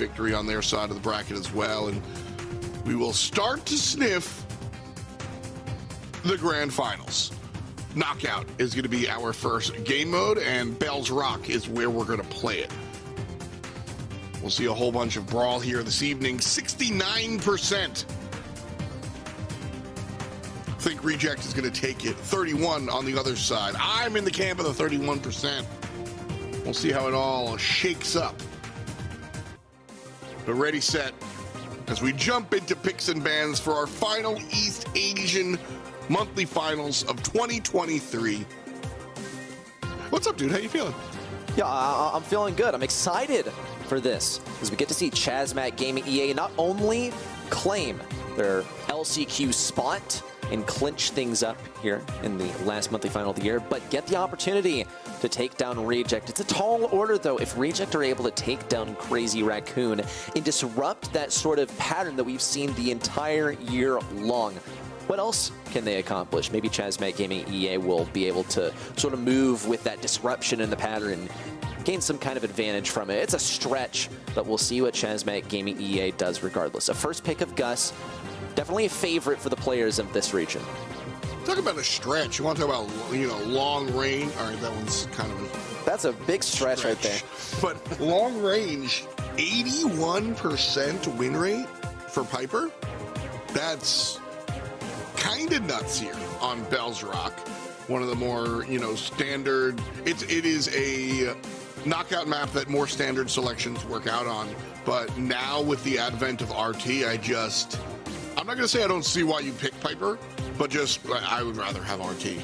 victory on their side of the bracket as well. And we will start to sniff the grand finals. Knockout is going to be our first game mode, and Bell's Rock is where we're going to play it. We'll see a whole bunch of Brawl here this evening. 69%. I think Reject is going to take it. 31 on the other side. I'm in the camp of the 31%. We'll see how it all shakes up. But ready, set, as we jump into picks and bans for our final East Asian monthly finals of 2023. What's up, dude? How you feeling? Yeah, I'm feeling good. I'm excited for this as we get to see Chazmat Gaming EA not only claim their LCQ spot and clinch things up here in the last monthly final of the year, but get the opportunity to take down Reject. It's a tall order, though, if Reject are able to take down Crazy Raccoon and disrupt that sort of pattern that we've seen the entire year long. What else can they accomplish? Maybe Chazmat Gaming EA will be able to sort of move with that disruption in the pattern and gain some kind of advantage from it. It's a stretch, but we'll see what Chazmat Gaming EA does regardless. A first pick of Gus, definitely a favorite for the players of this region. Talk about a stretch. You want to talk about, you know, long range? All right, that one's kind of a... That's a big stretch right there. But long range, 81% win rate for Piper? That's kind of nuts here on Bell's Rock. One of the more, you know, standard... It is a knockout map that more standard selections work out on. But now with the advent of RT, I'm not going to say I don't see why you pick Piper, but just I would rather have RT.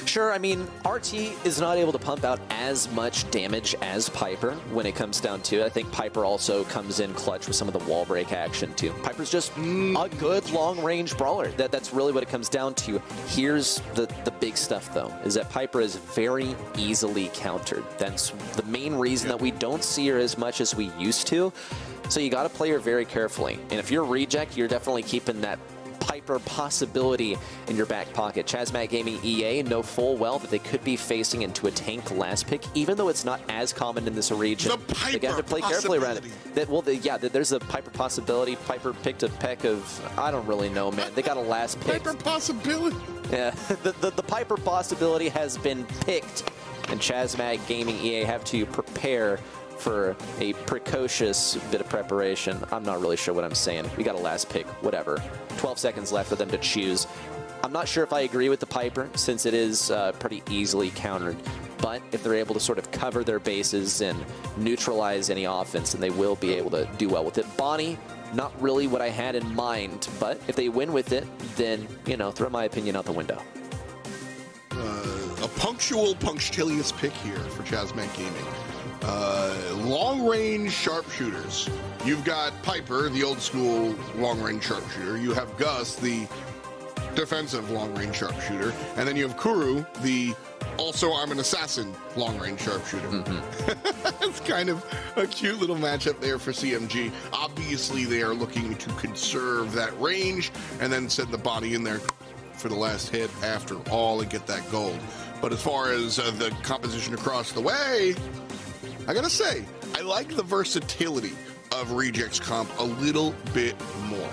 Sure, I mean, RT is not able to pump out as much damage as Piper when it comes down to it. I think Piper also comes in clutch with some of the wall break action, too. Piper's just a good long-range brawler. That's really what it comes down to. Here's the big stuff, though, is that Piper is very easily countered. That's the main reason that we don't see her as much as we used to. So you got to play her very carefully. And if you're Reject, you're definitely keeping that Piper possibility in your back pocket. Chazmat Gaming EA know full well that they could be facing into a tank last pick, even though it's not as common in this region. They got to play carefully around it. There's a Piper possibility. Piper picked a peck of, I don't really know, man. They got a last pick. Piper possibility. Yeah, the Piper possibility has been picked, and Chazmat Gaming EA have to prepare for a precocious bit of preparation. I'm not really sure what I'm saying. We got a last pick, whatever. 12 seconds left for them to choose. I'm not sure if I agree with the Piper, since it is pretty easily countered. But if they're able to sort of cover their bases and neutralize any offense, then they will be able to do well with it. Bonnie, not really what I had in mind, but if they win with it, then, you know, throw my opinion out the window. A punctilious pick here for Chazmat Gaming. Long-range sharpshooters. You've got Piper, the old-school long-range sharpshooter. You have Gus, the defensive long-range sharpshooter. And then you have Kuru, the also I'm an assassin long-range sharpshooter. It's kind of a cute little matchup there for CMG. Obviously, they are looking to conserve that range and then send the body in there for the last hit after all and get that gold. But as far as the composition across the way, I gotta say, I like the versatility of Reject's comp a little bit more.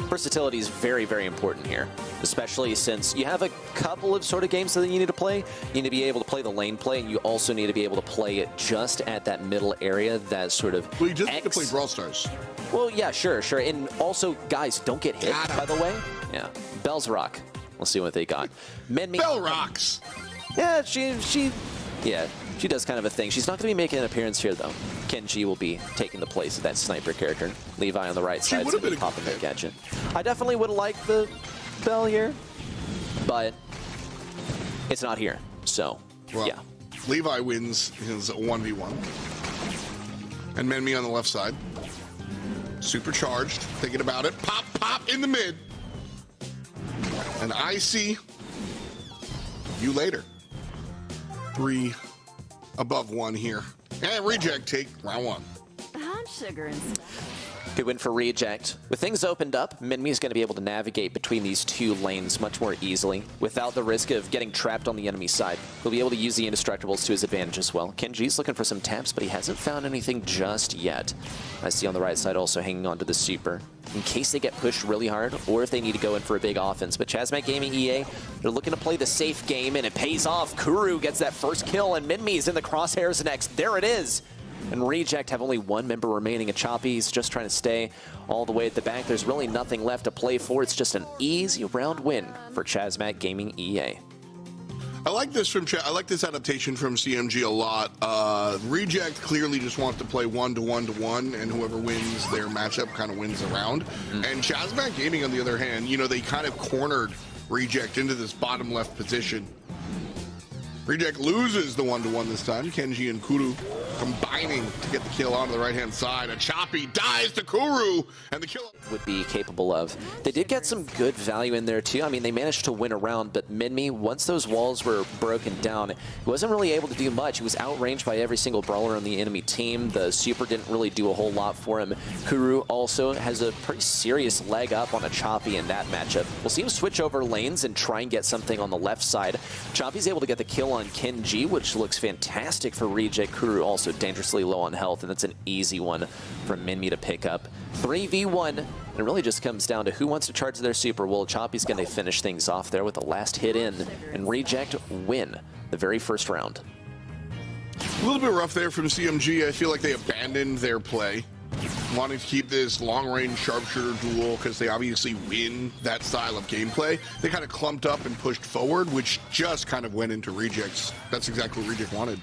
Versatility is very, very important here, especially since you have a couple of sort of games that you need to play. You need to be able to play the lane play, and you also need to be able to play it just at that middle area, that sort of Well, you just need to play Brawl Stars. Well, yeah, sure. And also, guys, don't get hit, by the way. Yeah. Bell's Rock. We'll see what they got. Bell rocks! Yeah, she does kind of a thing. She's not going to be making an appearance here, though. Kenji will be taking the place of that sniper character. Levi on the right side is going to be popping the gadget. I definitely would like the Bell here, but it's not here. So, well, yeah. Levi wins his 1v1. And Menmi on the left side. Supercharged, thinking about it. Pop, pop in the mid. And I see you later. 3 above 1 here. And Reject take round 1. I'm sugar and stuff. Good win for Reject. With things opened up, Minmi is going to be able to navigate between these two lanes much more easily without the risk of getting trapped on the enemy side. He'll be able to use the indestructibles to his advantage as well. Kenji's looking for some taps, but he hasn't found anything just yet. I see on the right side also hanging on to the super in case they get pushed really hard or if they need to go in for a big offense. But Chazmac Gaming EA, they're looking to play the safe game, and it pays off. Kuru gets that first kill, and Minmi is in the crosshairs next. There it is. And Reject have only one member remaining. A Choppy, he's just trying to stay all the way at the back. There's really nothing left to play for. It's just an easy round win for Chazmac Gaming EA. I like this I like this adaptation from CMG a lot. Reject clearly just wants to play 1-to-1-to-1, and whoever wins their matchup kind of wins the round. And Chazmac Gaming, on the other hand, you know, they kind of cornered Reject into this bottom left position. Reject loses the 1-to-1 this time. Kenji and Kuru combining to get the kill onto the right-hand side. A Choppy dies to Kuru, and the kill would be capable of. They did get some good value in there too. I mean, they managed to win a round, but Minmi, once those walls were broken down, he wasn't really able to do much. He was outranged by every single brawler on the enemy team. The super didn't really do a whole lot for him. Kuru also has a pretty serious leg up on a Choppy in that matchup. We'll see him switch over lanes and try and get something on the left side. Choppy's able to get the kill on Kenji, which looks fantastic for Reject. Kuru also dangerously low on health, and that's an easy one for Minmi to pick up. 3v1, and it really just comes down to who wants to charge their super. Well, Choppy's going to finish things off there with the last hit in, and Reject win the very first round. A little bit rough there from CMG. I feel like they abandoned their play, wanting to keep this long-range sharpshooter duel because they obviously win that style of gameplay. They kind of clumped up and pushed forward, which just kind of went into Reject's. That's exactly what Reject wanted.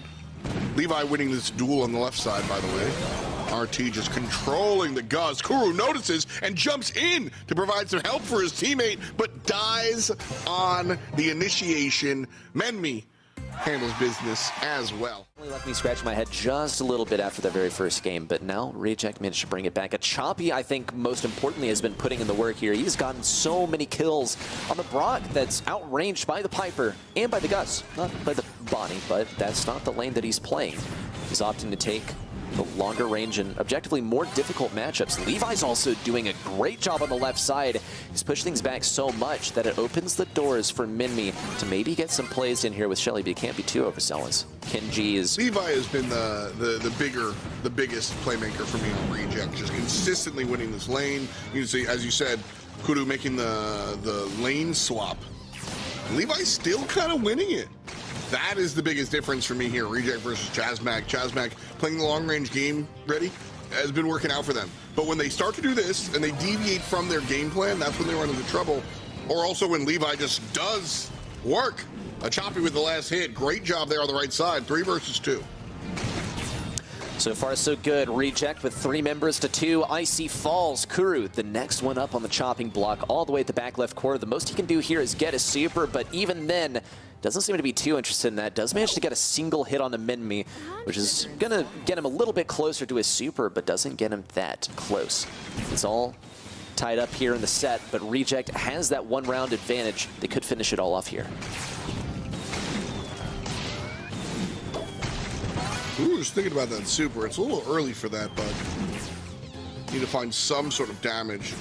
Levi winning this duel on the left side, by the way. RT just controlling the Gus. Kuru notices and jumps in to provide some help for his teammate, but dies on the initiation. Minmi handles business as well. Only left me scratch my head just a little bit after the very first game, but now Reject managed to bring it back. A Choppy, I think, most importantly, has been putting in the work here. He's gotten so many kills on the Brock that's outranged by the Piper and by the Gus. Not by the Bonnie, but that's not the lane that he's playing. He's opting to take the longer range and objectively more difficult matchups. Levi's also doing a great job on the left side. He's pushed things back so much that it opens the doors for Minmi to maybe get some plays in here with Shelly, but he can't be too overzealous. Kenji is... Levi has been the biggest playmaker for me on Reject, just consistently winning this lane. You can see, as you said, Kuru making the lane swap. Levi's still kind of winning it. That is the biggest difference for me here. Reject versus Chazmac. Chazmac playing the long-range game ready has been working out for them. But when they start to do this and they deviate from their game plan, that's when they run into trouble. Or also when Levi just does work. A Choppy with the last hit. Great job there on the right side. 3 versus 2. So far, so good. Reject with 3 members to 2. Icy falls. Kuru, the next one up on the chopping block, all the way at the back left corner. The most he can do here is get a super, but even then, doesn't seem to be too interested in that. Does manage to get a single hit on the Minmi, which is going to get him a little bit closer to his super, but doesn't get him that close. It's all tied up here in the set, but Reject has that 1-round advantage. They could finish it all off here. Ooh, just thinking about that super. It's a little early for that, but need to find some sort of damage.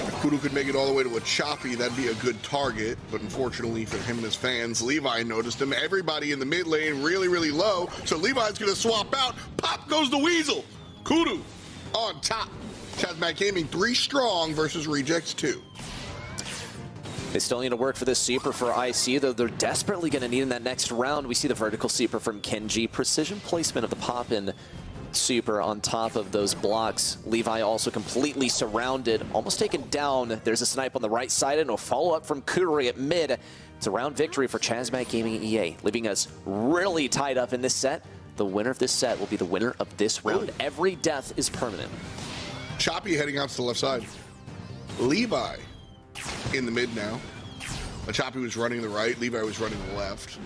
If Kuru could make it all the way to a Choppy, that'd be a good target, but unfortunately for him and his fans, Levi noticed him. Everybody in the mid lane really, really low, so Levi's gonna swap out. Pop goes the Weasel. Kuru on top. Chazmac Gaming 3 strong versus Rejects 2. They still need to work for this super for IC, though they're desperately going to need in that next round. We see the vertical super from Kenji. Precision placement of the pop-in super on top of those blocks. Levi also completely surrounded, almost taken down. There's a snipe on the right side and a follow-up from Kuri at mid. It's a round victory for Chazmac Gaming EA, leaving us really tied up in this set. The winner of this set will be the winner of this round. Every death is permanent. Choppy heading out to the left side. Levi in the mid now. Choppy was running the right, Levi was running the left.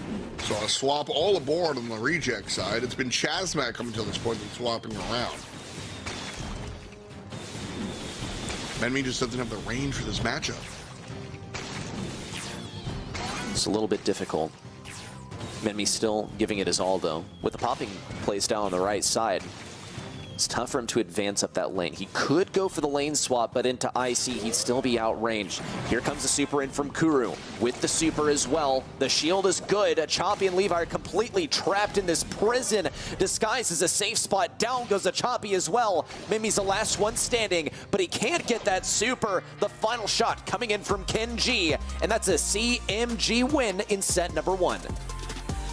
So a swap all aboard on the Reject side. It's been Chazmac up until this point and swapping around. Minmi just doesn't have the range for this matchup. It's a little bit difficult. Minmi still giving it his all, though, with the popping placed down on the right side. It's tough for him to advance up that lane. He could go for the lane swap, but into IC, he'd still be outranged. Here comes the super in from Kuru with the super as well. The shield is good. Choppy and Levi are completely trapped in this prison disguised as a safe spot. Down goes the Choppy as well. Mimi's the last one standing, but he can't get that super. The final shot coming in from CMG, and that's a CMG win in set number 1.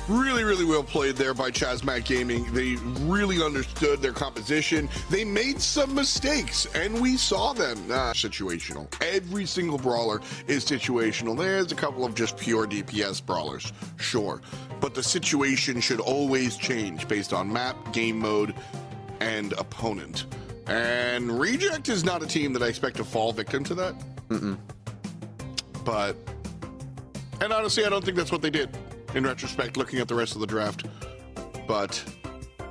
Really, really well played there by Chazmac Gaming. They really understood their composition. They made some mistakes, and we saw them. Situational. Every single brawler is situational. There's a couple of just pure DPS brawlers, sure. But the situation should always change based on map, game mode, and opponent. And Reject is not a team that I expect to fall victim to that. But, and honestly, I don't think that's what they did. In retrospect, looking at the rest of the draft. But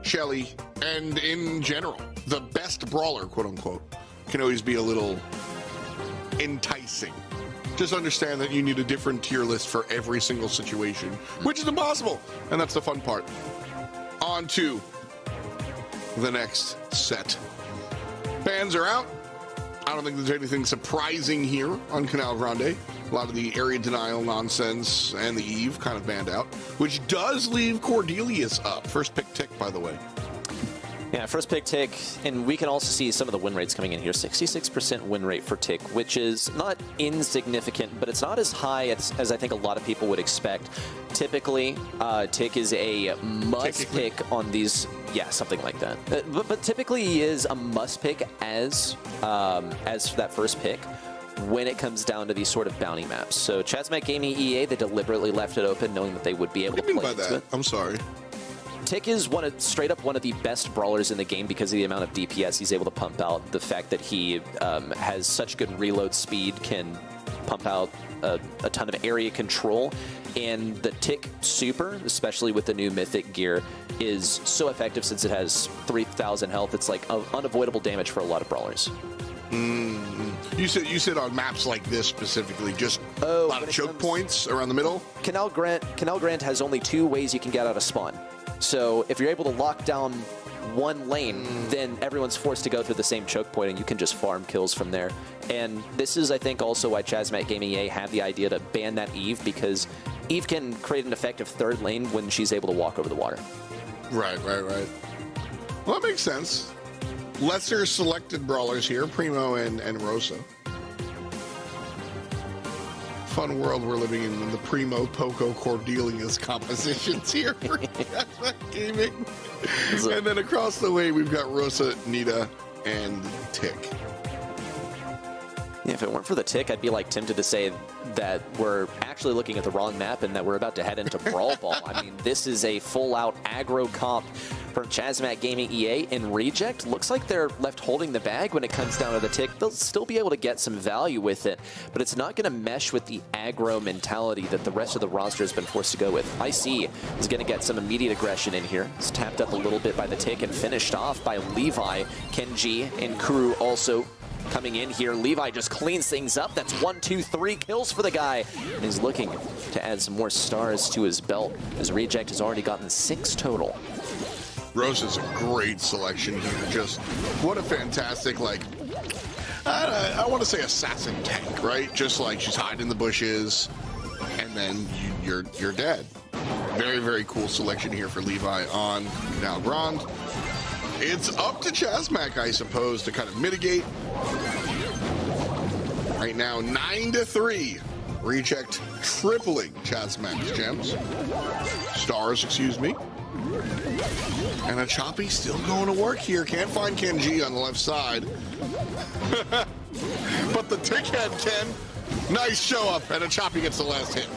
Shelly, and in general, the best brawler, quote unquote, can always be a little enticing. Just understand that you need a different tier list for every single situation, which is impossible. And that's the fun part. On to the next set. Bans are out. I don't think there's anything surprising here on Canal Grande. A lot of the area denial nonsense and the Eve kind of banned out, which does leave Cordelius up. First pick tick, by the way. Yeah, first pick Tick, and we can also see some of the win rates coming in here. 66% win rate for Tick, which is not insignificant, but it's not as high as I think a lot of people would expect. Typically, Tick is a must pick on these, yeah, something like that. But typically he is a must pick as that first pick when it comes down to these sort of bounty maps. So Chazmac Gaming EA, they deliberately left it open knowing that they would be able to play into it. I'm sorry. Tick is straight up one of the best brawlers in the game because of the amount of DPS he's able to pump out. The fact that he has such good reload speed, can pump out a ton of area control. And the Tick super, especially with the new Mythic gear, is so effective since it has 3,000 health. It's like unavoidable damage for a lot of brawlers. You said on maps like this specifically, just a lot of choke points around the middle? Canal Grant has only 2 ways you can get out of spawn. So if you're able to lock down one lane, then everyone's forced to go through the same choke point, and you can just farm kills from there. And this is, I think, also why Chazmac Gaming EA had the idea to ban that Eve, because Eve can create an effective third lane when she's able to walk over the water. Right. Well, that makes sense. Lesser selected brawlers here, Primo and Rosa. Fun world we're living in the Primo, Poco, Cordelius compositions here for Chazmac Gaming. And then across the way, we've got Rosa, Nita, and Tick. Yeah, if it weren't for the Tick, I'd be like tempted to say that we're actually looking at the wrong map and that we're about to head into Brawl Ball. I mean, this is a full-out aggro comp from Chazmac Gaming EA, and Reject looks like they're left holding the bag when it comes down to the Tick. They'll still be able to get some value with it, but it's not going to mesh with the aggro mentality that the rest of the roster has been forced to go with. IC is going to get some immediate aggression in here. It's tapped up a little bit by the Tick and finished off by Levi. CMG and Kuru also coming in here. Levi just cleans things up. That's 1, 2, 3 kills for the guy. And he's looking to add some more stars to his belt, as Reject has already gotten 6 total. Rosa's a great selection here. Just what a fantastic, like, I want to say assassin tank, right? Just like she's hiding in the bushes, and then you're dead. Very, very cool selection here for Levi on Canal Grande. It's up to Chazmac, I suppose, to kind of mitigate. Right now, 9-3. Reject tripling Chazmac's gems. Stars, excuse me. And a Choppy still going to work here. Can't find CMG on the left side. But the Tickhead can. Nice show up, and a Choppy gets the last hit.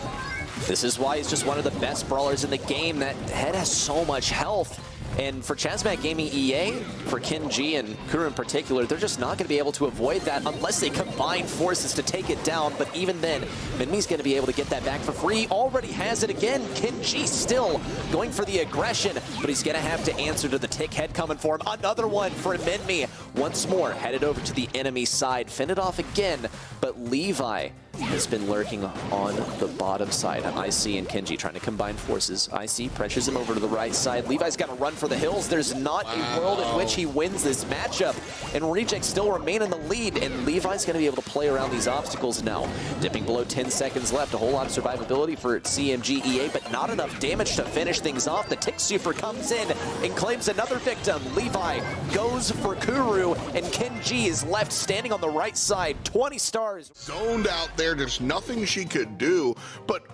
This is why he's just one of the best brawlers in the game. That head has so much health. And for Chazmac Gaming EA, for CMG and Kuru in particular, they're just not going to be able to avoid that unless they combine forces to take it down. But even then, Minmi's going to be able to get that back for free. Already has it again. CMG still going for the aggression, but he's going to have to answer to the Tick head coming for him. Another one for Minmi. Once more, headed over to the enemy side. Fend it off again, but Levi has been lurking on the bottom side. IC and Kenji trying to combine forces. IC pressures him over to the right side. Levi's got to run for the hills. There's not a world in which he wins this matchup. And Reject still remain in the lead. And Levi's going to be able to play around these obstacles now. Dipping below 10 seconds left. A whole lot of survivability for CMG EA, but not enough damage to finish things off. The Tick Super comes in and claims another victim. Levi goes for Kuru, and Kenji is left standing on the right side. 20 stars. Zoned out there, there's nothing she could do. But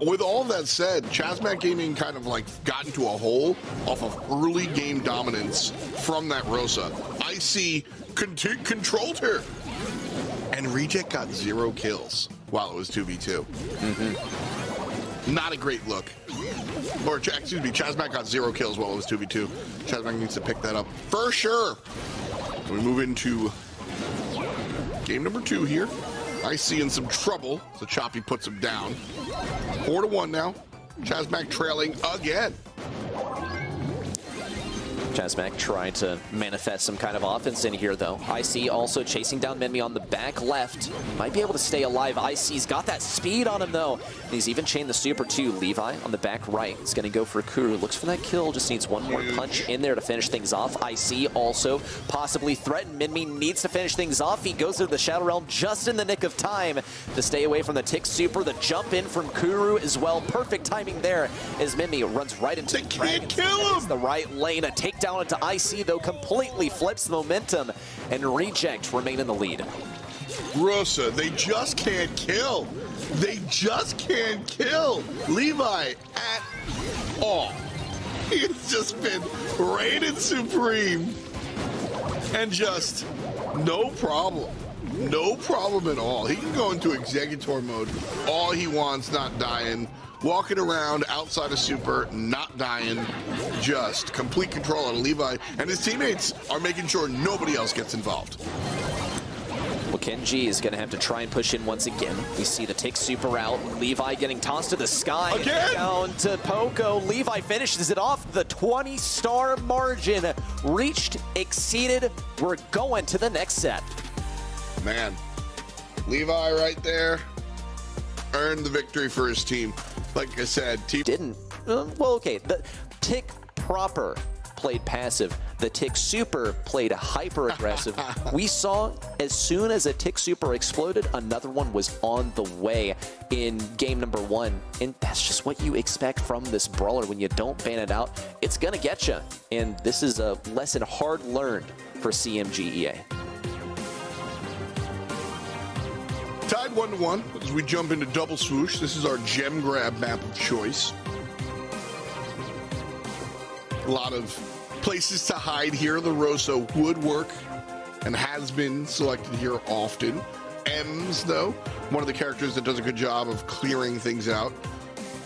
with all that said, Chazmac Gaming kind of like got into a hole off of early game dominance from that Rosa. IC controlled her, and Reject got 0 kills while it was 2v2. Not a great look. Or, excuse me, Chazmac got 0 kills while it was 2v2. Chazmac needs to pick that up for sure. We move into game number 2 here. IC in some trouble, so Choppy puts him down. 4-1 now. Chazmac trailing again. Chazmac trying to manifest some kind of offense in here, though. IC also chasing down Menmi on the back left. Might be able to stay alive. IC's got that speed on him, though. And he's even chained the super to Levi on the back right. He's going to go for Kuru. Looks for that kill. Just needs one more punch in there to finish things off. IC also possibly threatened. Menmi needs to finish things off. He goes to the Shadow Realm just in the nick of time to stay away from the Tick Super. The jump in from Kuru as well. Perfect timing there as Menmi runs right into the can't kill him. The right lane. A takedown into IC, though, completely flips the momentum, and Reject remain in the lead. Rosa, they just can't kill. They just can't kill Levi at all. He's just been rated supreme and just no problem. No problem at all. He can go into executor mode all he wants, not dying. Walking around outside of super, not dying, just complete control on Levi, and his teammates are making sure nobody else gets involved. Well, Kenji is going to have to try and push in once again. We see the Tick Super out. Levi getting tossed to the sky. Again? Down to Poco. Levi finishes it off. The 20-star margin reached, exceeded. We're going to the next set. Man, Levi right there earned the victory for his team. Like I said, didn't. Well, okay. The Tick proper played passive. The Tick Super played hyper aggressive. We saw as soon as a Tick Super exploded, another one was on the way in game number 1. And that's just what you expect from this brawler. When you don't ban it out, it's going to get you. And this is a lesson hard learned for CMG EA. Tied 1-1 as we jump into double swoosh. This is our gem grab map of choice. A lot of places to hide here. The Rosa would work and has been selected here often. Ems, though, one of the characters that does a good job of clearing things out.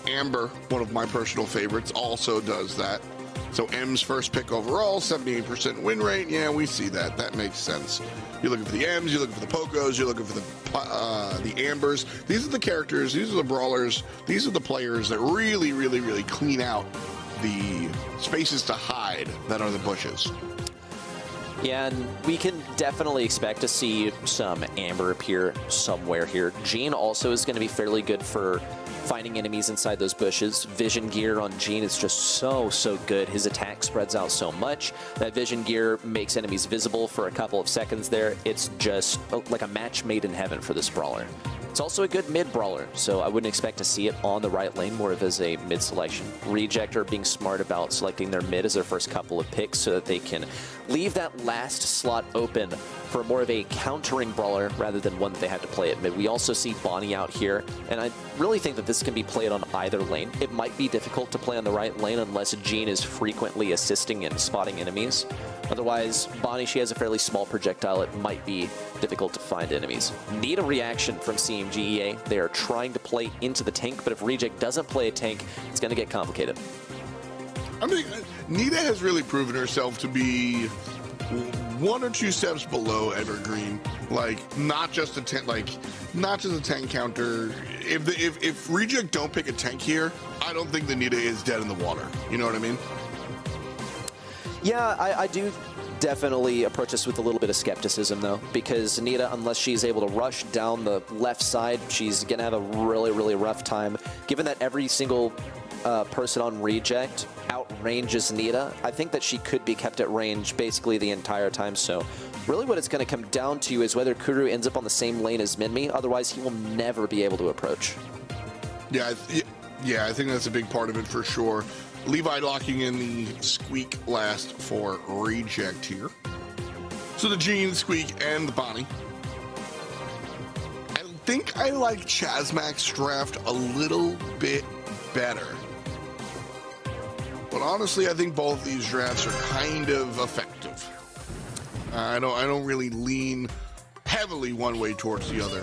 Amber, one of my personal favorites, also does that. So M's first pick overall, 78% win rate. Yeah, we see that. That makes sense. You're looking for the M's, you're looking for the Pocos, you're looking for the Ambers. These are the characters, these are the brawlers, these are the players that really, really, really clean out the spaces to hide that are the bushes. Yeah, and we can definitely expect to see some Amber appear somewhere here. Jean also is going to be fairly good for finding enemies inside those bushes. Vision gear on Jean is just so good. His attack spreads out so much. That vision gear makes enemies visible for a couple of seconds there. It's just like a match made in heaven for this brawler. It's also a good mid brawler, so I wouldn't expect to see it on the right lane, more of as a mid selection. Reject are being smart about selecting their mid as their first couple of picks so that they can leave that last slot open for more of a countering brawler rather than one that they have to play at mid. We also see Bonnie out here, and I really think that this can be played on either lane. It might be difficult to play on the right lane unless Jean is frequently assisting and spotting enemies. Otherwise, Bonnie, she has a fairly small projectile. It might be difficult to find enemies. Need a reaction from CMG EA. They are trying to play into the tank, but if Reject doesn't play a tank, it's going to get complicated. I mean, Nita has really proven herself to be 1 or 2 steps below Evergreen. Like, not just a tank, not just a tank counter. If Reject don't pick a tank here, I don't think the Nita is dead in the water. You know what I mean? Yeah, I do definitely approach this with a little bit of skepticism, though, because Nita, unless she's able to rush down the left side, she's going to have a really, really rough time. Given that every single person on reject outranges Nita, I think that she could be kept at range basically the entire time. So really what it's going to come down to is whether Kuru ends up on the same lane as Minmi. Otherwise, he will never be able to approach. Yeah, I think that's a big part of it for sure. Levi locking in the Squeak last for reject here. So the Jean, Squeak, and the Bonnie. I think I like Chazmac's draft a little bit better. But honestly, I think both these drafts are kind of effective. I don't really lean heavily one way towards the other.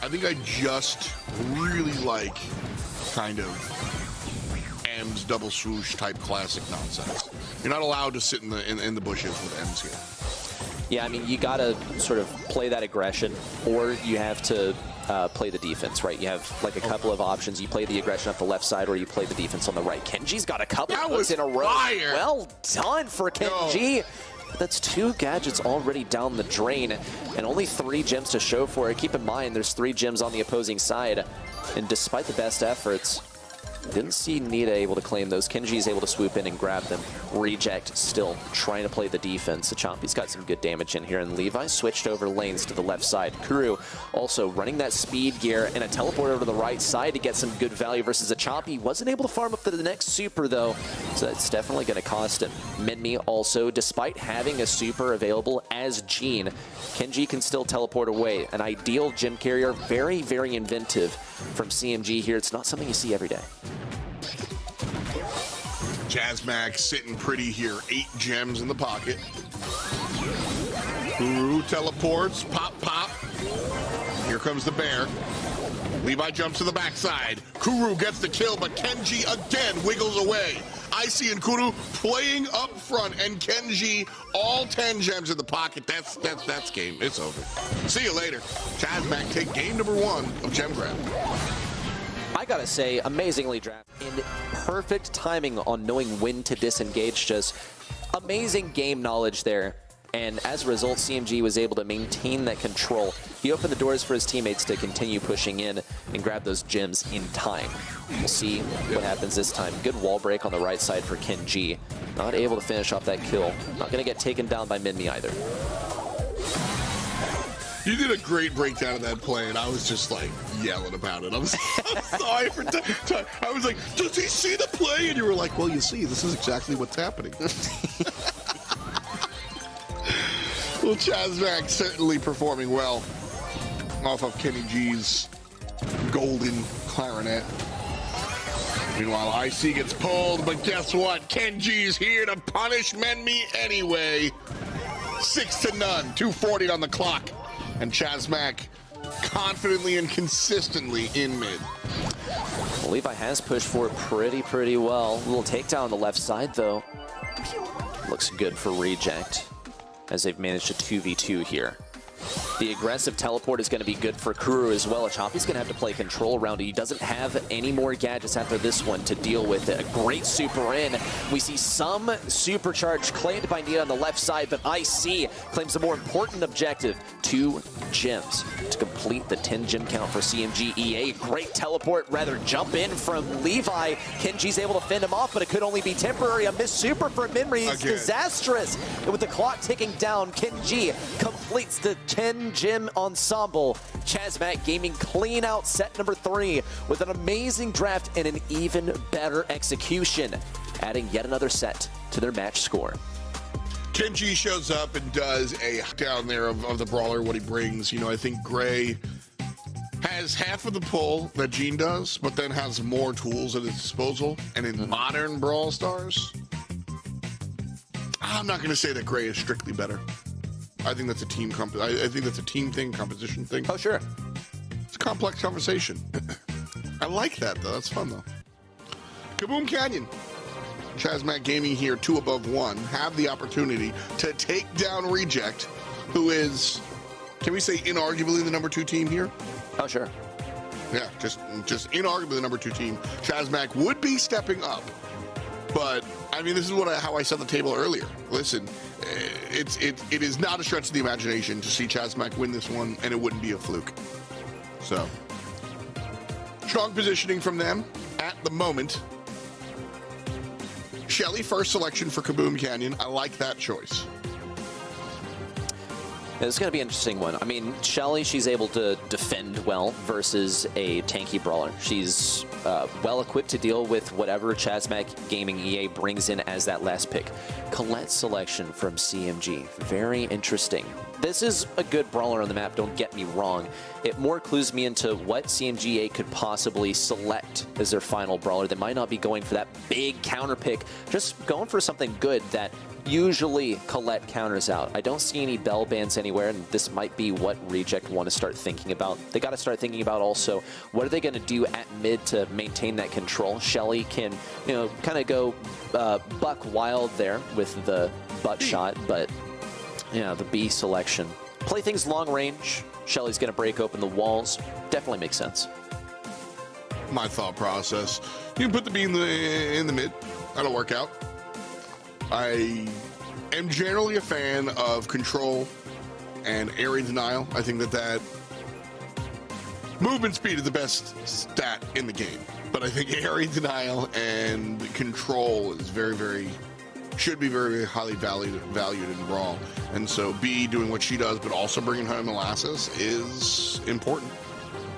I think I just really like kind of M's double swoosh type classic nonsense. You're not allowed to sit in the bushes with M's here. Yeah, I mean, you gotta sort of play that aggression, or you have to play the defense, right? You have like a couple of options. You play the aggression up the left side, or you play the defense on the right. Kenji's got a couple of hooks in a row. Fire. Well done for Kenji. That's 2 gadgets already down the drain, and only 3 gems to show for it. Keep in mind, there's 3 gems on the opposing side, and despite the best efforts, didn't see Nita able to claim those. Kenji is able to swoop in and grab them. Reject still trying to play the defense. Chompy's got some good damage in here, and Levi switched over lanes to the left side. Kuru also running that speed gear and a teleport over to the right side to get some good value versus a Chompy. Wasn't able to farm up to the next super, though, so that's definitely going to cost him. Minmi also, despite having a super available as Jean, Kenji can still teleport away. An ideal gem carrier, very, very inventive from CMG here. It's not something you see every day. Chazmac sitting pretty here. 8 gems in the pocket. Kuru teleports. Pop, pop. Here comes the bear. Levi jumps to the backside. Kuru gets the kill, but Kenji again wiggles away. Icy and Kuru playing up front, and Kenji all 10 gems in the pocket. That's game. It's over. See you later. Chazmac take game number 1 of Gem Grab. I gotta say, amazingly drafted and perfect timing on knowing when to disengage. Just amazing game knowledge there. And as a result, CMG was able to maintain that control. He opened the doors for his teammates to continue pushing in and grab those gems in time. We'll see what happens this time. Good wall break on the right side for Kenji. Not able to finish off that kill. Not going to get taken down by Minmi either. You did a great breakdown of that play, and I was just like yelling about it. I'm sorry for I was like, does he see the play? And you were like, well, you see, this is exactly what's happening. Well, Chazmac certainly performing well off of Kenny G's golden clarinet. Meanwhile, IC gets pulled, but guess what? Kenji's here to punish Minmi anyway. 6-0, 2:40 on the clock. And Chazmac confidently and consistently in mid. Well, Levi has pushed forward pretty well. A little takedown on the left side, though. Looks good for Reject, as they've managed a 2v2 here. The aggressive teleport is going to be good for Kuru as well. Chompy's going to have to play control around it. He doesn't have any more gadgets after this one to deal with it. A great super in. We see some supercharge claimed by Nita on the left side, but IC claims the more important objective, 2 gems to complete the 10 gem count for CMG EA. Great teleport, rather jump in from Levi. Kenji's able to fend him off, but it could only be temporary. A missed super for Minmi is disastrous. And with the clock ticking down, Kenji completes the 10 gem ensemble. Chazmac gaming clean out set number 3 with an amazing draft and an even better execution, adding yet another set to their match score. Kenji shows up and does a down there of the brawler, what he brings. You know, I think Gray has half of the pull that Jean does, but then has more tools at his disposal. And in modern Brawl Stars, I'm not going to say that Gray is strictly better. I think that's a team I think that's a team thing, composition thing. Oh, sure. It's a complex conversation. I like that, though. That's fun, though. Kaboom Canyon. Chazmac Gaming here, 2 above 1, have the opportunity to take down Reject, who is, can we say, inarguably the number 2 team here? Oh, sure. Yeah, just inarguably the number 2 team. Chazmac would be stepping up But I mean, this is how I set the table earlier. Listen, it is not a stretch of the imagination to see Chazmac win this one, and it wouldn't be a fluke. So, strong positioning from them at the moment. Shelly, first selection for Kaboom Canyon. I like that choice. It's going to be an interesting one. I mean, Shelly, she's able to defend well versus a tanky brawler. She's well equipped to deal with whatever Chazmac Gaming EA brings in as that last pick. Colette's selection from CMG. Very interesting. This is a good brawler on the map, don't get me wrong. It more clues me into what CMGA could possibly select as their final brawler. They might not be going for that big counter pick, just going for something good that usually Colette counters out. I don't see any bell bands anywhere, and this might be what Reject want to start thinking about. They got to start thinking about also what are they going to do at mid to maintain that control. Shelly can, you know, kind of go buck wild there with the butt shot, but yeah, the B selection. Play things long range. Shelly's going to break open the walls. Definitely makes sense. My thought process. You can put the B in the mid. That'll work out. I am generally a fan of control and area denial. I think that movement speed is the best stat in the game. But I think area denial and control is should be very highly valued in Brawl. And so B doing what she does, but also bringing home molasses is important.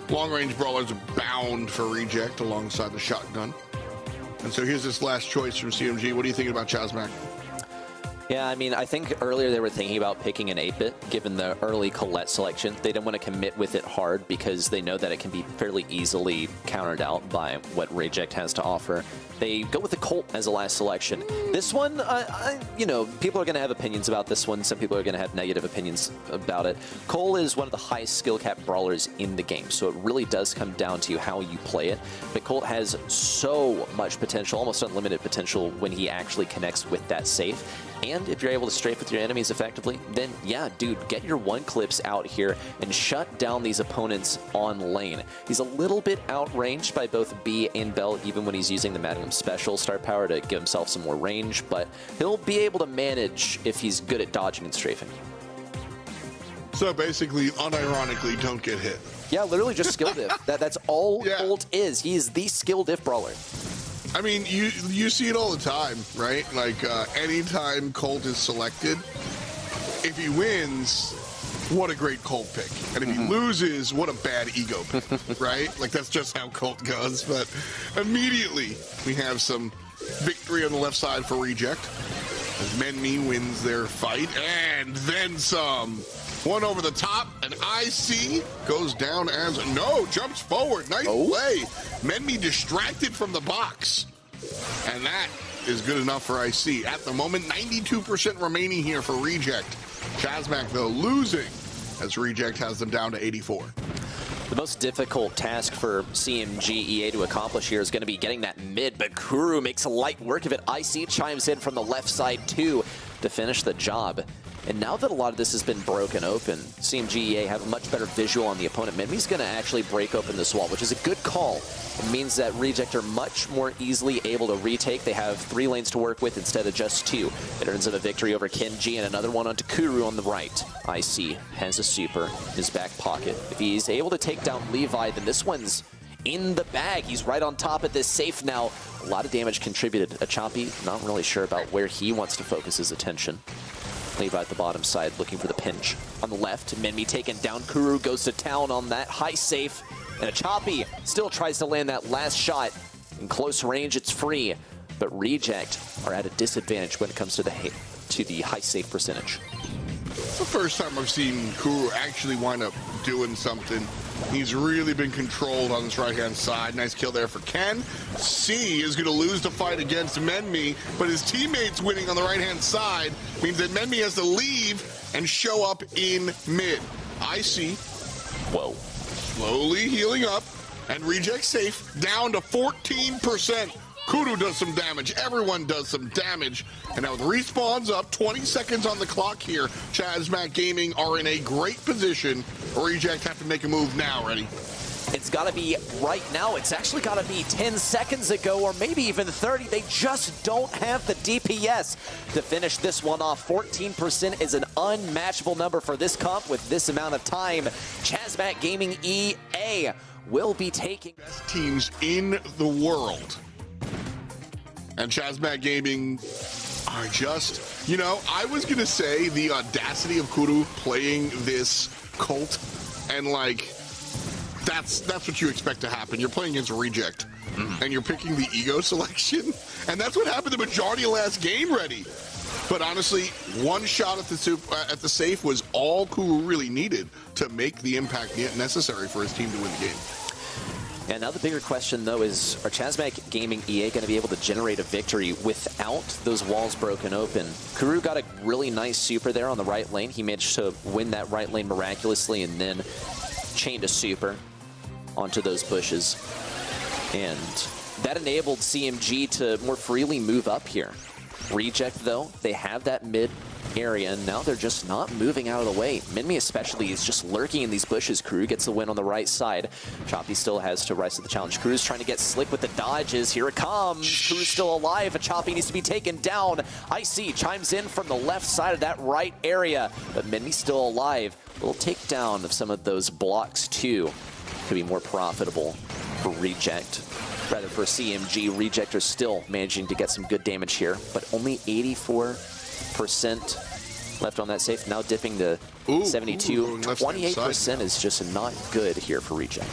Long-range brawlers are bound for Reject alongside the shotgun. And so here's this last choice from CMG. What are you thinking about Chazmac? Yeah, I mean, I think earlier they were thinking about picking an 8-bit, given the early Colette selection. They didn't want to commit with it hard because they know that it can be fairly easily countered out by what Reject has to offer. They go with the Colt as a last selection. This one, you know, people are going to have opinions about this one. Some people are going to have negative opinions about it. Cole is one of the highest skill cap brawlers in the game, so it really does come down to how you play it. But Colt has so much potential, almost unlimited potential, when he actually connects with that safe. And if you're able to strafe with your enemies effectively, then yeah, dude, get your one clips out here and shut down these opponents on lane. He's a little bit outranged by both B and Bell, even when he's using the Magnum Special star power to give himself some more range, but he'll be able to manage if he's good at dodging and strafing. So basically, unironically, don't get hit. Yeah, literally just skill diff. That's all Colt is. He is the skill diff brawler. I mean, you see it all the time, right? Like, anytime Colt is selected, if he wins, what a great Colt pick. And if he loses, what a bad ego pick, right? Like, that's just how Colt goes. But immediately, we have some victory on the left side for Reject, as Menmi wins their fight, and then some. One over the top, and IC goes down as no, jumps forward. Nice play. Menmi distracted from the box. And that is good enough for IC. At the moment, 92% remaining here for Reject. Chazmac, though, losing as Reject has them down to 84. The most difficult task for CMG EA to accomplish here is going to be getting that mid, but Kuru makes light work of it. IC chimes in from the left side, too, to finish the job. And now that a lot of this has been broken open, CMG EA have a much better visual on the opponent. Menmi's going to actually break open this wall, which is a good call. It means that Reject are much more easily able to retake. They have 3 lanes to work with instead of just 2. It earns them a victory over Kenji and another one onto Kuru on the right. IC has a super in his back pocket. If he's able to take down Levi, then this one's in the bag. He's right on top of this safe now. A lot of damage contributed. A Choppy, not really sure about where he wants to focus his attention. Levi at the bottom side looking for the pinch. On the left, Menmi taken down. Kuru goes to town on that high safe. And a Choppy still tries to land that last shot. In close range, it's free. But Reject are at a disadvantage when it comes to the high safe percentage. It's the first time I've seen Kuru actually wind up doing something. He's really been controlled on this right-hand side. Nice kill there for Ken. C is going to lose the fight against Menmi, but his teammates winning on the right-hand side means that Menmi has to leave and show up in mid. IC. Whoa. Slowly healing up, and Reject safe, down to 14%. Kuru does some damage. Everyone does some damage. And now with respawns up, 20 seconds on the clock here, Chazmac Gaming are in a great position. Reject have to make a move now. Ready? It's got to be right now. It's actually got to be 10 seconds ago or maybe even 30. They just don't have the DPS to finish this one off. 14% is an unmatchable number for this comp with this amount of time. Chazmac Gaming EA will be taking best teams in the world. And Chazmac Gaming are just, you know, I was going to say the audacity of Kuru playing this cult and like, that's what you expect to happen. You're playing against Reject, and you're picking the ego selection, and that's what happened the majority of last game ready. But honestly, one shot at the safe was all Kuru really needed to make the impact necessary for his team to win the game. And now the bigger question, though, is are Chazmac Gaming EA going to be able to generate a victory without those walls broken open? Kuru got a really nice super there on the right lane. He managed to win that right lane miraculously and then chained a super onto those bushes. And that enabled CMG to more freely move up here. Reject, though, they have that mid area, and now they're just not moving out of the way. Minmi especially is just lurking in these bushes. Kuru gets the win on the right side. Choppy still has to rise to the challenge. Kuru's trying to get slick with the dodges. Here it comes. Kuru's still alive. Choppy needs to be taken down. Icy chimes in from the left side of that right area, but Minmi's still alive. A little takedown of some of those blocks, too, could be more profitable for Reject. Rather for CMG, Reject are still managing to get some good damage here, but only 84% left on that safe. Now dipping to 72. 28% is just not good here for Reject.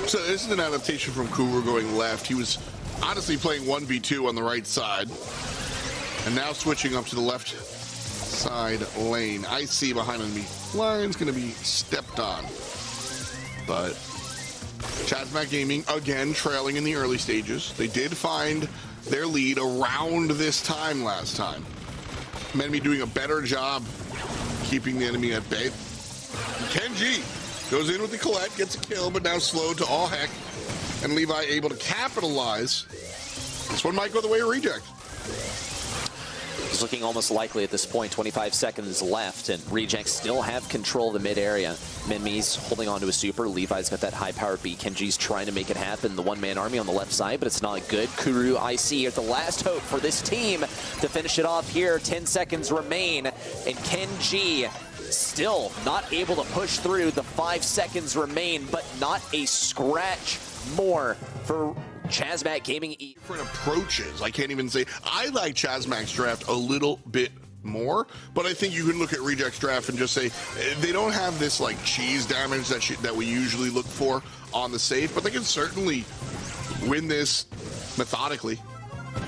So this is an adaptation from Kuru going left. He was honestly playing 1v2 on the right side, and now switching up to the left side lane. I see behind enemy line's going to be stepped on, but Chazmac Gaming, again, trailing in the early stages. They did find their lead around this time last time. Enemy doing a better job keeping the enemy at bay. CMG goes in with the Colette, gets a kill, but now slowed to all heck. And Levi able to capitalize. This one might go the way of Reject. It's looking almost likely at this point. 25 seconds left, and Reject still have control of the mid area. Minmi's holding on to a super. Levi's got that high-powered beat. Kenji's trying to make it happen. The one-man army on the left side, but it's not good. Kuru, IC are the last hope for this team to finish it off here. 10 seconds remain, and Kenji still not able to push through. The 5 seconds remain, but not a scratch more for Chazmac Gaming. Different approaches. I can't even say I like Chazmac's draft a little bit more, but I think you can look at Reject's draft and just say they don't have this like cheese damage that we usually look for on the safe, but they can certainly win this methodically.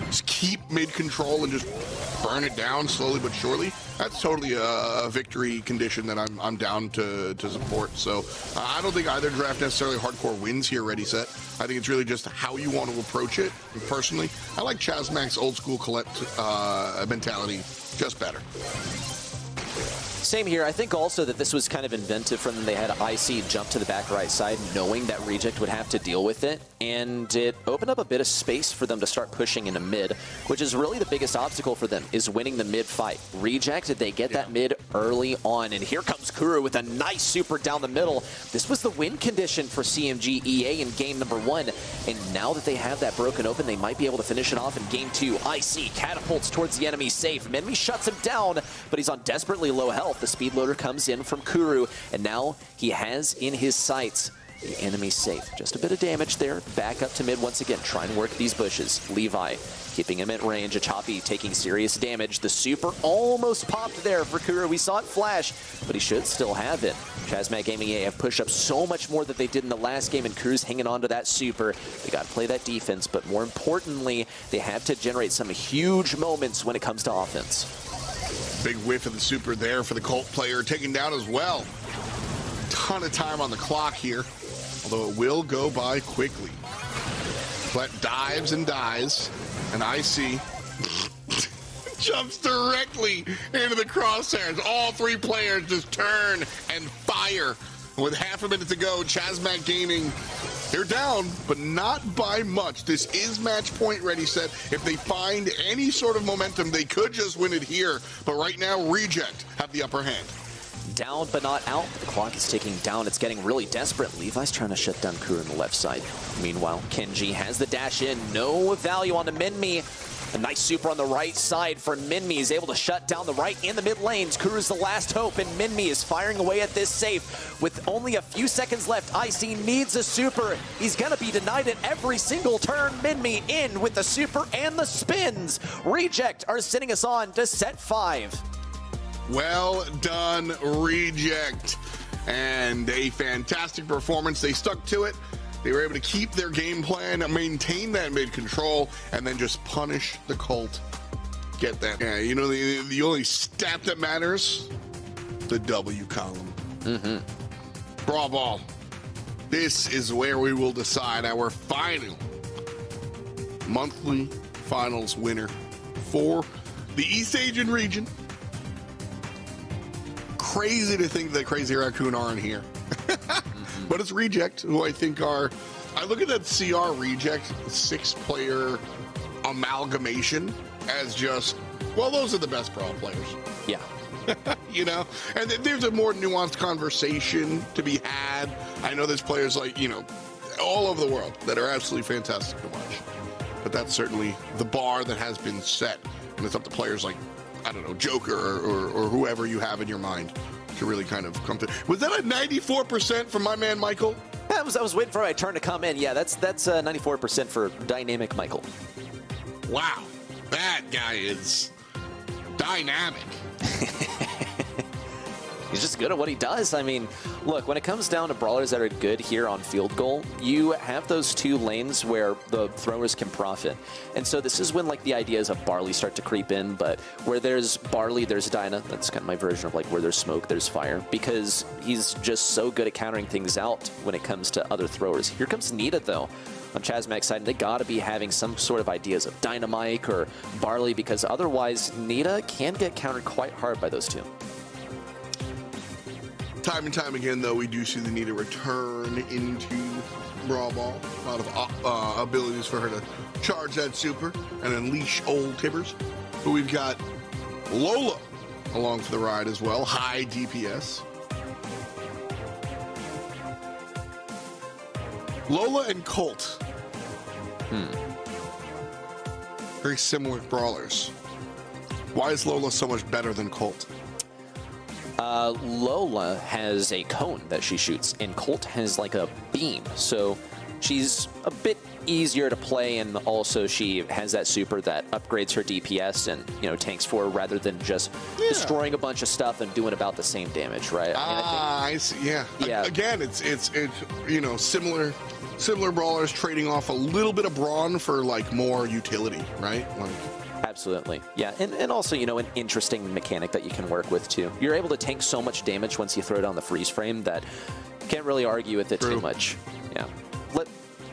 Just keep mid control and just burn it down slowly but surely. That's totally a victory condition that I'm down to support. So I don't think either draft necessarily hardcore wins here, ready, set. I think it's really just how you want to approach it. And personally, I like Chazmac's old school Colette mentality just better. Same here. I think also that this was kind of inventive from them. They had IC jump to the back right side, knowing that Reject would have to deal with it, and it opened up a bit of space for them to start pushing into mid, which is really the biggest obstacle for them, is winning the mid fight. Reject, they get that mid early on, and here comes Kuru with a nice super down the middle. This was the win condition for CMG EA in game number 1, and now that they have that broken open, they might be able to finish it off in game 2. IC catapults towards the enemy safe. Minmi shuts him down, but he's on desperately low health. The speed loader comes in from Kuru, and now he has in his sights the enemy safe. Just a bit of damage there. Back up to mid once again. Try and work these bushes. Levi keeping him at range. A Choppy taking serious damage. The super almost popped there for Kuru. We saw it flash, but he should still have it. Chazmac Gaming EA have pushed up so much more than they did in the last game, and Kuru's hanging on to that super. They got to play that defense, but more importantly, they have to generate some huge moments when it comes to offense. Big whiff of the super there for the Colt player, taken down as well. Ton of time on the clock here, although it will go by quickly. But dives and dies, and IC jumps directly into the crosshairs. All three players just turn and fire. With half a minute to go, Chazmac Gaming, they're down, but not by much. This is match point ready, set. If they find any sort of momentum, they could just win it here. But right now, Reject have the upper hand. Down but not out. The clock is ticking down. It's getting really desperate. Levi's trying to shut down Kuru on the left side. Meanwhile, Kenji has the dash in. No value on the Minmi. A nice super on the right side for Minmi. He's able to shut down the right and the mid lanes. Kuru's the last hope, and Minmi is firing away at this safe. With only a few seconds left, IC needs a super. He's going to be denied it every single turn. Minmi in with the super and the spins. Reject are sending us on to set 5. Well done, Reject. And a fantastic performance. They stuck to it. They were able to keep their game plan, maintain that mid control, and then just punish the Cult. Get that. Yeah, you know, the only stat that matters, the W column. Brawl. This is where we will decide our final monthly finals winner for the East Asian region. Crazy to think that Crazy Raccoon aren't here. But it's Reject, who I think are... I look at that CR Reject 6-player amalgamation as just, well, those are the best Brawl players. Yeah. You know? And there's a more nuanced conversation to be had. I know there's players like, you know, all over the world that are absolutely fantastic to watch. But that's certainly the bar that has been set. And it's up to players like, I don't know, Joker or whoever you have in your mind to really kind of come to. Was that a 94% from my man Michael? I was waiting for my turn to come in. Yeah, that's 94% for Dynamic Michael. Wow, that guy is dynamic. He's just good at what he does. I mean, look, when it comes down to brawlers that are good here on field goal, you have those two lanes where the throwers can profit. And so this is when, like, the ideas of Barley start to creep in, but where there's Barley, there's Dyna. That's kind of my version of, like, where there's smoke, there's fire, because he's just so good at countering things out when it comes to other throwers. Here comes Nita, though. On Chazmac's side, they got to be having some sort of ideas of Dynamite or Barley, because otherwise Nita can get countered quite hard by those two. Time and time again, though, we do see the need to return into Brawl Ball. A lot of abilities for her to charge that super and unleash old Tibbers. But we've got Lola along for the ride as well. High DPS. Lola and Colt. Very similar brawlers. Why is Lola so much better than Colt? Lola has a cone that she shoots, and Colt has like a beam. So she's a bit easier to play, and also she has that super that upgrades her DPS and, you know, tanks for her rather than just destroying a bunch of stuff and doing about the same damage, right? I see. Yeah. Again, it's you know, similar brawlers trading off a little bit of brawn for like more utility, right? Like. Absolutely. Yeah, and also, you know, an interesting mechanic that you can work with, too. You're able to tank so much damage once you throw down the freeze frame that you can't really argue with it too much. Yeah.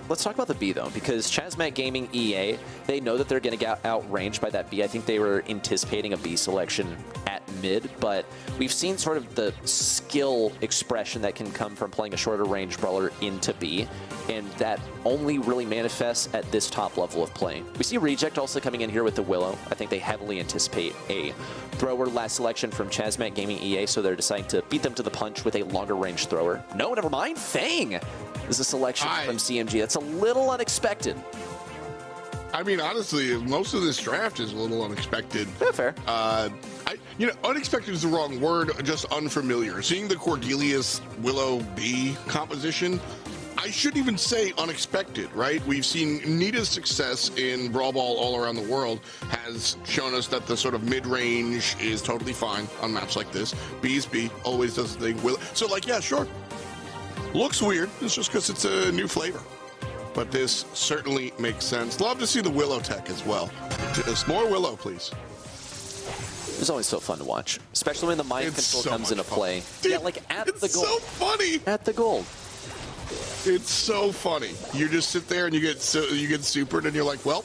Let's talk about the B, though, because Chazmac Gaming EA, they know that they're going to get outranged by that B. I think they were anticipating a B selection at mid, but we've seen sort of the skill expression that can come from playing a shorter range brawler into B, and that only really manifests at this top level of play. We see Reject also coming in here with the Willow. I think they heavily anticipate a thrower last selection from Chazmac Gaming EA, so they're deciding to beat them to the punch with a longer range thrower. No, never mind. Fang is a selection from CMG. That's a little unexpected. I mean, honestly, most of this draft is a little unexpected. Yeah, fair. You know, unexpected is the wrong word, just unfamiliar. Seeing the Cordelius Willow B composition, I shouldn't even say unexpected, right? We've seen Nita's success in Brawl Ball all around the world has shown us that the sort of mid-range is totally fine on maps like this. B's B, always does the thing. So, like, yeah, sure. Looks weird. It's just because it's a new flavor. But this certainly makes sense. Love to see the Willow tech as well. Just more Willow, please. It's always so fun to watch, especially when the mind control comes into play. Dude, yeah, like at the gold. It's so funny. At the gold. It's so funny. You just sit there and you get supered, and you're like, well,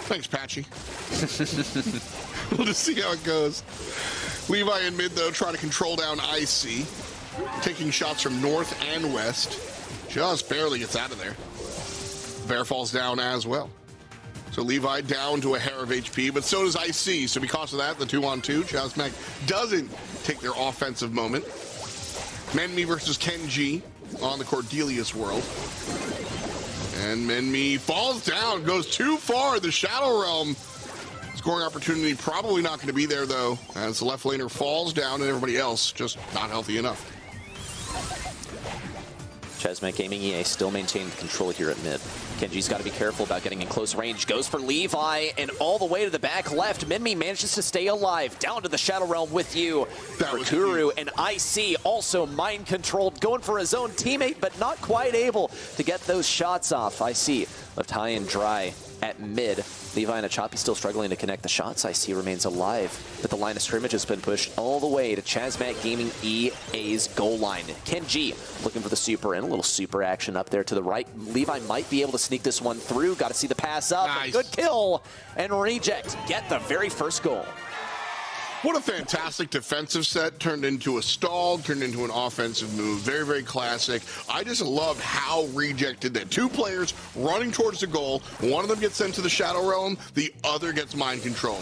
thanks, Patchy. We'll just see how it goes. Levi in mid, though, trying to control down IC. Taking shots from north and west. Just barely gets out of there. Bear falls down as well. So Levi down to a hair of HP, but so does IC. So because of that, the 2-on-2, Chazmac doesn't take their offensive moment. Menmi versus Kenji on the Cordelius world. And Menmi falls down, goes too far. The Shadow Realm scoring opportunity probably not going to be there, though, as the left laner falls down and everybody else just not healthy enough. Chazmac Gaming EA still maintained control here at mid. Kenji's got to be careful about getting in close range. Goes for Levi, and all the way to the back left. Menmi manages to stay alive. Down to the Shadow Realm with you. That was Kuru, and IC also mind-controlled, going for his own teammate, but not quite able to get those shots off. IC left high and dry at mid. Levi and Achapi still struggling to connect the shots. IC remains alive, but the line of scrimmage has been pushed all the way to Chazmac Gaming EA's goal line. Kenji looking for the super, and a little super action up there to the right. Levi might be able to sneak this one through. Got to see the pass up. Nice. Good kill, and Reject get the very first goal. What a fantastic defensive set, turned into a stall, turned into an offensive move. Very, very classic. I just love how Reject did that. Two players running towards the goal. One of them gets sent to the Shadow Realm. The other gets mind control.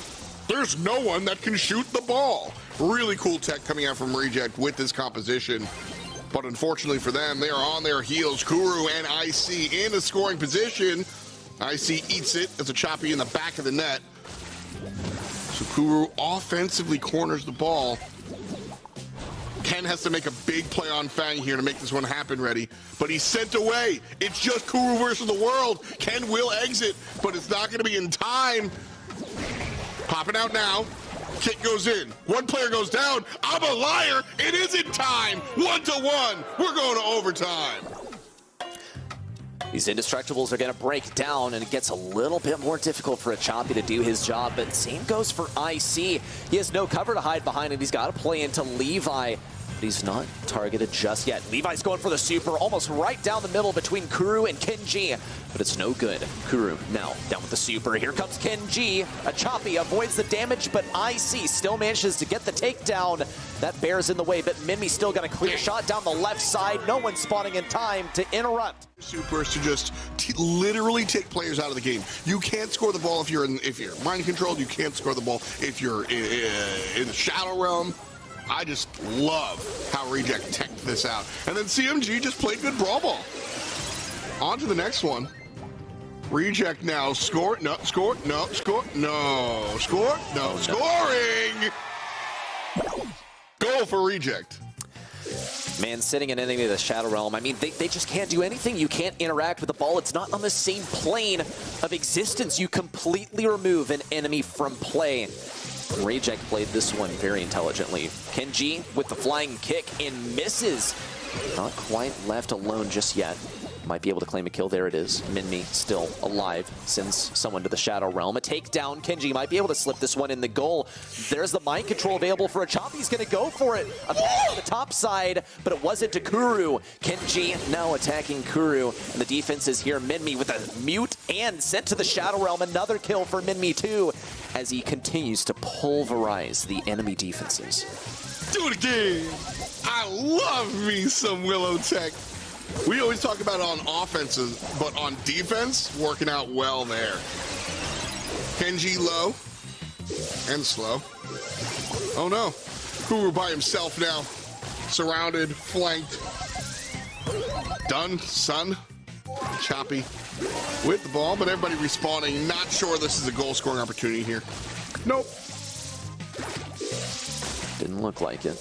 There's no one that can shoot the ball. Really cool tech coming out from Reject with this composition. But unfortunately for them, they are on their heels. Kuru and IC in a scoring position. IC eats it as a choppy in the back of the net. So Kuru offensively corners the ball. Ken has to make a big play on Fang here to make this one happen ready, but he's sent away. It's just Kuru versus the world. Ken will exit, but it's not going to be in time. Popping out now. Kick goes in. One player goes down. I'm a liar. It isn't time. 1-1. We're going to overtime. These Indestructibles are going to break down, and it gets a little bit more difficult for Achapi to do his job, but same goes for IC. He has no cover to hide behind, and he's got to play into Levi, but he's not targeted just yet. Levi's going for the super, almost right down the middle between Kuru and Kenji, but it's no good. Kuru now down with the super. Here comes Kenji. Achapi avoids the damage, but IC still manages to get the takedown. That bears in the way, but Menmi still got a clear shot down the left side. No one spawning in time to interrupt. Supers to just literally take players out of the game. You can't score the ball if you're mind controlled. You can't score the ball if you're in the Shadow Realm. I just love how Reject teched this out. And then CMG just played good Brawl ball. On to the next one. Reject now. Score. No. Score. No. Score. No. Score. No. Scoring. Goal for Reject. Man, sitting an enemy of the Shadow Realm, I mean, they just can't do anything. You can't interact with the ball. It's not on the same plane of existence. You completely remove an enemy from play. Reject played this one very intelligently. Kenji with the flying kick and misses. Not quite left alone just yet. Might be able to claim a kill. There it is. Menmi still alive. Sends someone to the Shadow Realm. A takedown. Kenji might be able to slip this one in the goal. There's the mind control available for Achapi. He's going to go for it. A pass on the top side, but it wasn't to Kuru. Kenji now attacking Kuru. And the defense is here. Menmi with a mute and sent to the Shadow Realm. Another kill for Menmi too, as he continues to pulverize the enemy defenses. Do it again. I love me some Willow tech. We always talk about it on offenses, but on defense, working out well there. Kenji low and slow. Oh no, Kuru by himself now. Surrounded, flanked. Done, son. Choppy with the ball, but everybody respawning. Not sure this is a goal scoring opportunity here. Nope. Didn't look like it.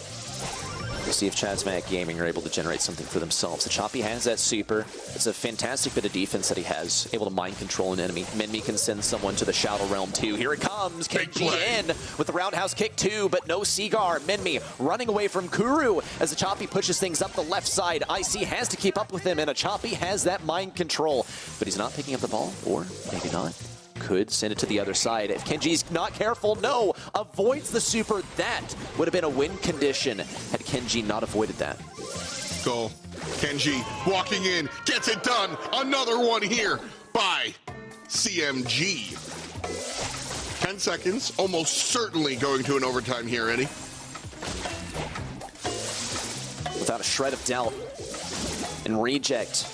We'll see if Chazmac Gaming are able to generate something for themselves. Achapi has that super. It's a fantastic bit of defense that he has, able to mind control an enemy. Menmi can send someone to the Shadow Realm too. Here it comes. Kenji in with the roundhouse kick too, but no Seagar. Menmi running away from Kuru as Achapi pushes things up the left side. IC has to keep up with him, and Achapi has that mind control, but he's not picking up the ball, or maybe not. Could send it to the other side. If Kenji's not careful, no, avoids the super. That would have been a win condition had Kenji not avoided that. Goal. Kenji walking in, gets it done. Another one here by CMG. 10 seconds, almost certainly going to an overtime here, Eddie. Without a shred of doubt. And Reject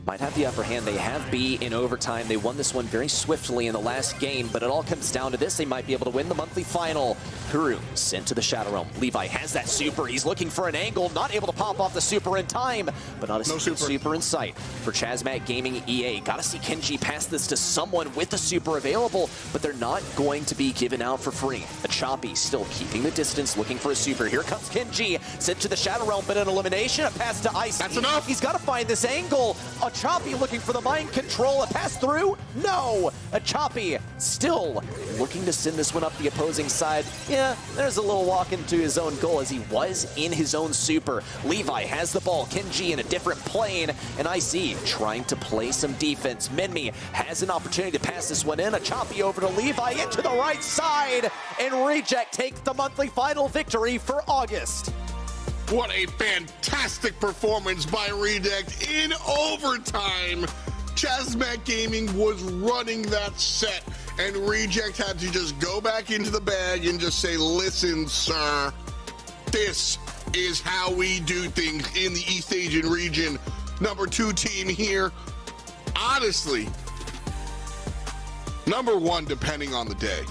might have the upper hand. They have B in overtime. They won this one very swiftly in the last game, but it all comes down to this. They might be able to win the monthly final. Kuru sent to the Shadow Realm. Levi has that super. He's looking for an angle, not able to pop off the super in time, but not a super in sight. For Chazmat Gaming EA, gotta see CMG pass this to someone with the super available, but they're not going to be given out for free. A Choppy still keeping the distance, looking for a super. Here comes CMG, sent to the Shadow Realm, but an elimination, a pass to Ice. That's enough. He's got to find this angle. A Choppy looking for the mind control. A pass through? No. A Choppy still looking to send this one up the opposing side. Yeah, there's a little walk into his own goal as he was in his own super. Levi has the ball. CMG in a different plane. And IC trying to play some defense. Menmi has an opportunity to pass this one in. A Choppy over to Levi into the right side. And Reject takes the monthly final victory for August. What a fantastic performance by Reject in overtime. Chazmat Gaming was running that set, and Reject had to just go back into the bag and just say, listen, sir, this is how we do things in the East Asian region. Number 2 team here. Honestly, number 1 depending on the day.